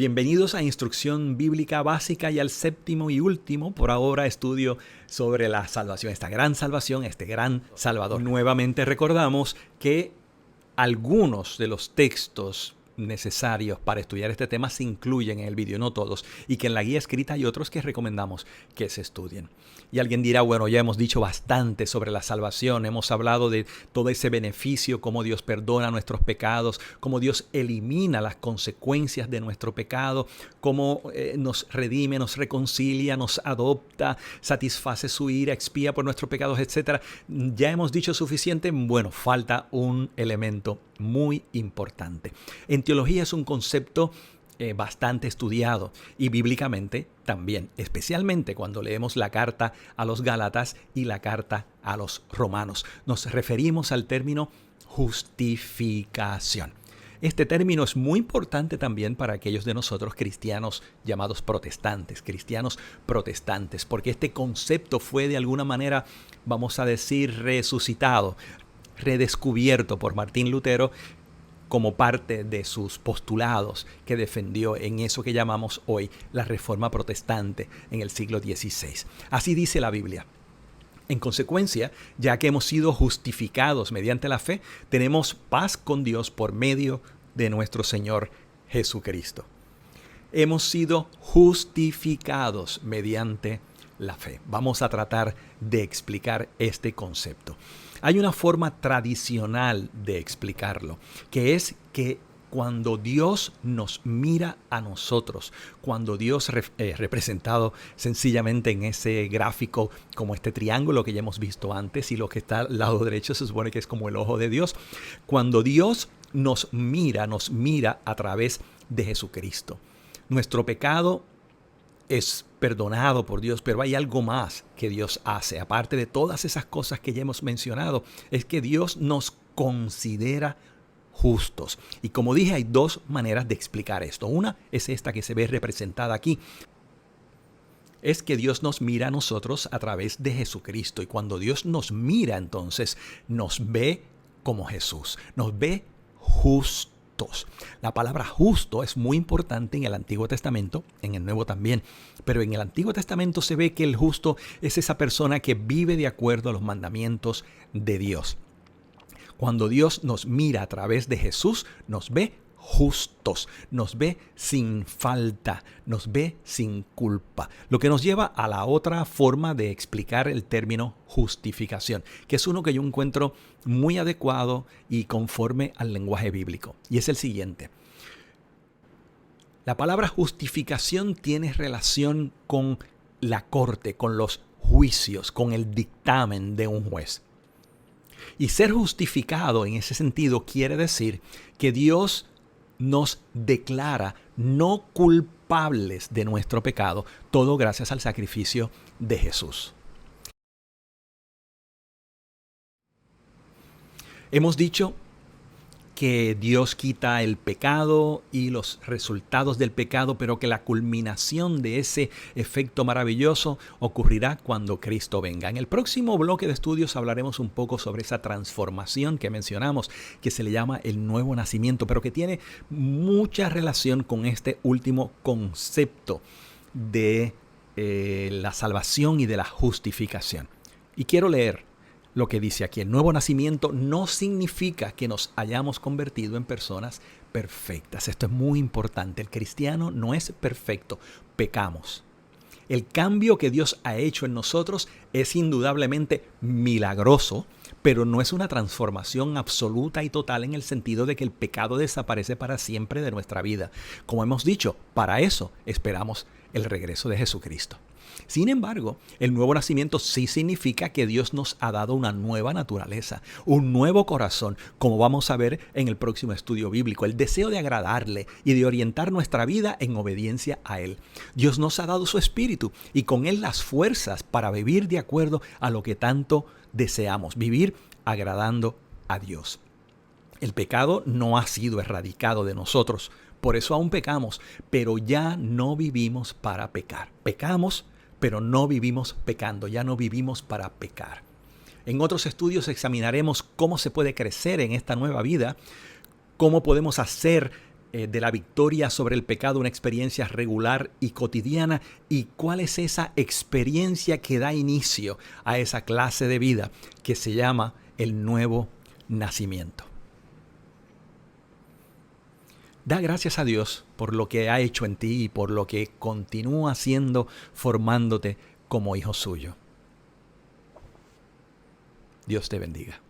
Bienvenidos a Instrucción Bíblica Básica y al séptimo y último, por ahora, estudio sobre la salvación, esta gran salvación, este gran Salvador. Nuevamente recordamos que algunos de los textos necesarios para estudiar este tema se incluyen en el vídeo, no todos, y que en la guía escrita hay otros que recomendamos que se estudien. Y alguien dirá, bueno, ya hemos dicho bastante sobre la salvación, hemos hablado de todo ese beneficio, cómo Dios perdona nuestros pecados, cómo Dios elimina las consecuencias de nuestro pecado, cómo nos redime, nos reconcilia, nos adopta, satisface su ira, expía por nuestros pecados, etc. Ya hemos dicho suficiente. Bueno, falta un elemento muy importante. En teología es un concepto bastante estudiado y bíblicamente también, especialmente cuando leemos la carta a los Gálatas y la carta a los Romanos. Nos referimos al término justificación. Este término es muy importante también para aquellos de nosotros cristianos llamados protestantes, porque este concepto fue de alguna manera, vamos a decir, resucitado, redescubierto por Martín Lutero como parte de sus postulados que defendió en eso que llamamos hoy la Reforma Protestante en el siglo XVI. Así dice la Biblia. En consecuencia, ya que hemos sido justificados mediante la fe, tenemos paz con Dios por medio de nuestro Señor Jesucristo. Hemos sido justificados mediante la fe. Vamos a tratar de explicar este concepto. Hay una forma tradicional de explicarlo, que es que cuando Dios nos mira a nosotros, cuando Dios representado sencillamente en ese gráfico como este triángulo que ya hemos visto antes, y lo que está al lado derecho se supone que es como el ojo de Dios, cuando Dios nos mira a través de Jesucristo. Nuestro pecado es perdonado por Dios, pero hay algo más que Dios hace. Aparte de todas esas cosas que ya hemos mencionado, es que Dios nos considera justos. Y como dije, hay dos maneras de explicar esto. Una es esta que se ve representada aquí. Es que Dios nos mira a nosotros a través de Jesucristo. Y cuando Dios nos mira, entonces nos ve como Jesús. Nos ve justos. La palabra justo es muy importante en el Antiguo Testamento, en el Nuevo también, pero en el Antiguo Testamento se ve que el justo es esa persona que vive de acuerdo a los mandamientos de Dios. Cuando Dios nos mira a través de Jesús, nos ve justos, nos ve sin falta, nos ve sin culpa. Lo que nos lleva a la otra forma de explicar el término justificación, que es uno que yo encuentro muy adecuado y conforme al lenguaje bíblico. Y es el siguiente. La palabra justificación tiene relación con la corte, con los juicios, con el dictamen de un juez. Y ser justificado en ese sentido quiere decir que Dios nos declara no culpables de nuestro pecado, todo gracias al sacrificio de Jesús. Hemos dicho que Dios quita el pecado y los resultados del pecado, pero que la culminación de ese efecto maravilloso ocurrirá cuando Cristo venga. En el próximo bloque de estudios hablaremos un poco sobre esa transformación que mencionamos, que se le llama el nuevo nacimiento, pero que tiene mucha relación con este último concepto de la salvación y de la justificación. Y quiero leer lo que dice aquí. El nuevo nacimiento no significa que nos hayamos convertido en personas perfectas. Esto es muy importante. El cristiano no es perfecto. Pecamos. El cambio que Dios ha hecho en nosotros es indudablemente milagroso, pero no es una transformación absoluta y total en el sentido de que el pecado desaparece para siempre de nuestra vida. Como hemos dicho, para eso esperamos el regreso de Jesucristo. Sin embargo, el nuevo nacimiento sí significa que Dios nos ha dado una nueva naturaleza, un nuevo corazón, como vamos a ver en el próximo estudio bíblico, el deseo de agradarle y de orientar nuestra vida en obediencia a Él. Dios nos ha dado su espíritu y con Él las fuerzas para vivir de acuerdo a lo que tanto deseamos, vivir agradando a Dios. El pecado no ha sido erradicado de nosotros, por eso aún pecamos, pero ya no vivimos para pecar. Pecamos, pero no vivimos pecando, ya no vivimos para pecar. En otros estudios examinaremos cómo se puede crecer en esta nueva vida, cómo podemos hacer de la victoria sobre el pecado, una experiencia regular y cotidiana, y cuál es esa experiencia que da inicio a esa clase de vida que se llama el nuevo nacimiento. Da gracias a Dios por lo que ha hecho en ti y por lo que continúa haciendo, formándote como hijo suyo. Dios te bendiga.